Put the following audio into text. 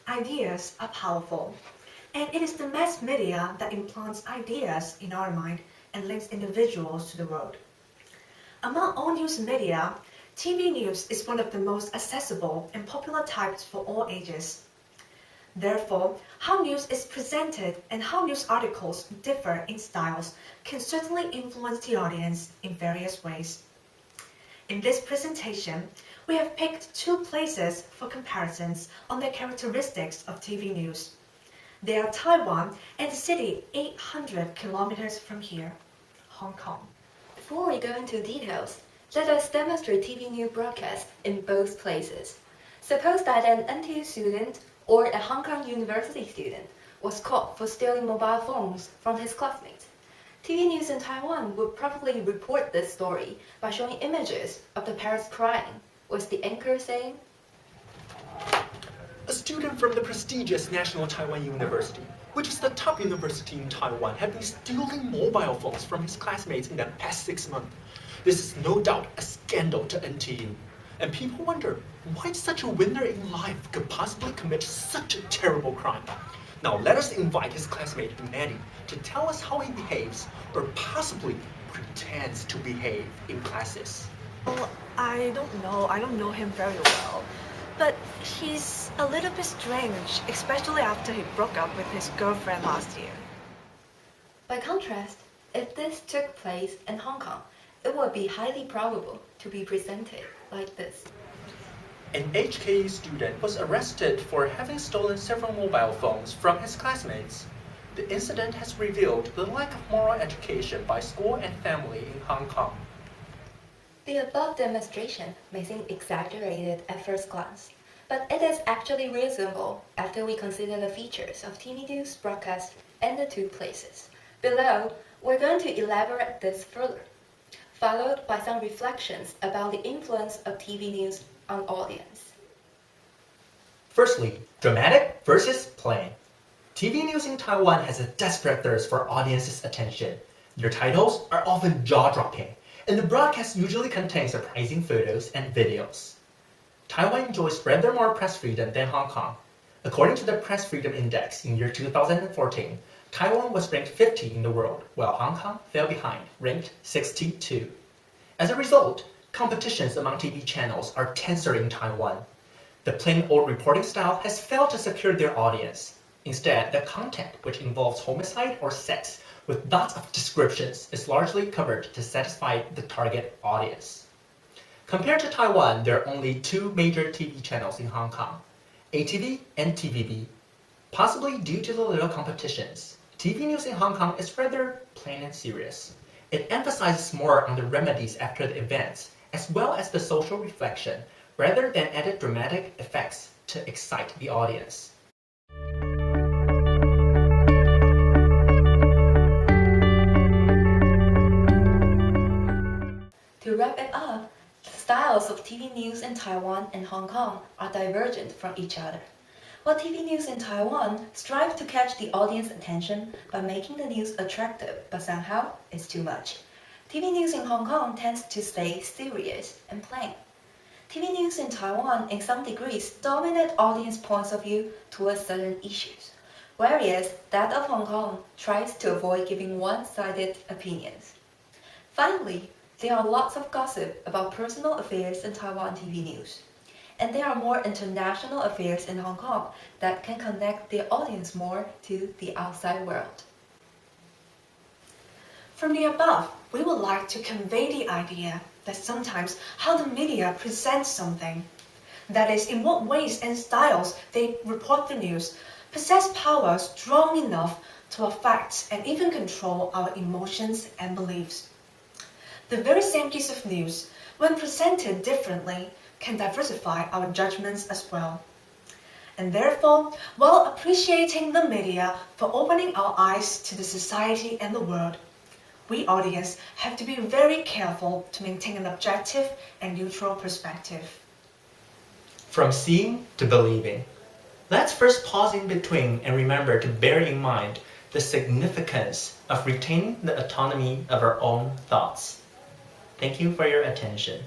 Ideas are powerful, and it is the mass media that implants ideas in our mind and links individuals to the world. Among all news media, TV news is one of the most accessible and popular types for all ages. Therefore, how news is presented and how news articles differ in styles can certainly influence the audience in various ways. In this presentation, we have picked two places for comparisons on the characteristics of TV news. They are Taiwan and the city 800 kilometers from here, Hong Kong. Before we go into details, let us demonstrate TV news broadcasts in both places. Suppose that an NTU student or a Hong Kong University student was caught for stealing mobile phones from his classmates. TV news in Taiwan would probably report this story by showing images of the parents crying, with the anchor saying, "A student from the prestigious National Taiwan University, which is the top university in Taiwan, had been stealing mobile phones from his classmates in the past 6 months. This is no doubt a scandal to NTU. And people wonder why such a winner in life could possibly commit such a terrible crime. Now let us invite his classmate Maddie to tell us how he behaves, or possibly pretends to behave in classes." Well, I don't know him very well, but he's a little bit strange, especially after he broke up with his girlfriend last year. By contrast, if this took place in Hong Kong, it would be highly probable to be presented like this. An HKU student was arrested for having stolen several mobile phones from his classmates. The incident has revealed the lack of moral education by school and family in Hong Kong. The above demonstration may seem exaggerated at first glance, but it is actually reasonable after we consider the features of TV news broadcast in the two places. Below, we're going to elaborate this further, followed by some reflections about the influence of TV news on audience. Firstly, dramatic versus plain. TV news in Taiwan has a desperate thirst for audience's attention. Their titles are often jaw-dropping, and the broadcast usually contains surprising photos and videos. Taiwan enjoys rather more press freedom than Hong Kong. According to the Press Freedom Index in year 2014, Taiwan was ranked 50 in the world, while Hong Kong fell behind, ranked 62. As a result, competitions among TV channels are tenser in Taiwan. The plain old reporting style has failed to secure their audience. Instead, the content, which involves homicide or sex with lots of descriptions, is largely covered to satisfy the target audience. Compared to Taiwan, there are only two major TV channels in Hong Kong, ATV and TVB. Possibly due to the little competitions, TV news in Hong Kong is rather plain and serious. It emphasizes more on the remedies after the events, as well as the social reflection, rather than added dramatic effects to excite the audience. To wrap it up, the styles of TV news in Taiwan and Hong Kong are divergent from each other. While TV news in Taiwan strives to catch the audience attention by making the news attractive, but somehow it's too much. TV news in Hong Kong tends to stay serious and plain. TV news in Taiwan in some degrees dominate audience points of view towards certain issues, whereas that of Hong Kong tries to avoid giving one-sided opinions. Finally, there are lots of gossip about personal affairs in Taiwan TV news, and there are more international affairs in Hong Kong that can connect the audience more to the outside world. From the above, we would like to convey the idea that sometimes how the media presents something, that is, in what ways and styles they report the news, possess power strong enough to affect and even control our emotions and beliefs. The very same piece of news, when presented differently, can diversify our judgments as well. And therefore, while appreciating the media for opening our eyes to the society and the world, we audience have to be very careful to maintain an objective and neutral perspective. From seeing to believing. Let's first pause in between and remember to bear in mind the significance of retaining the autonomy of our own thoughts. Thank you for your attention.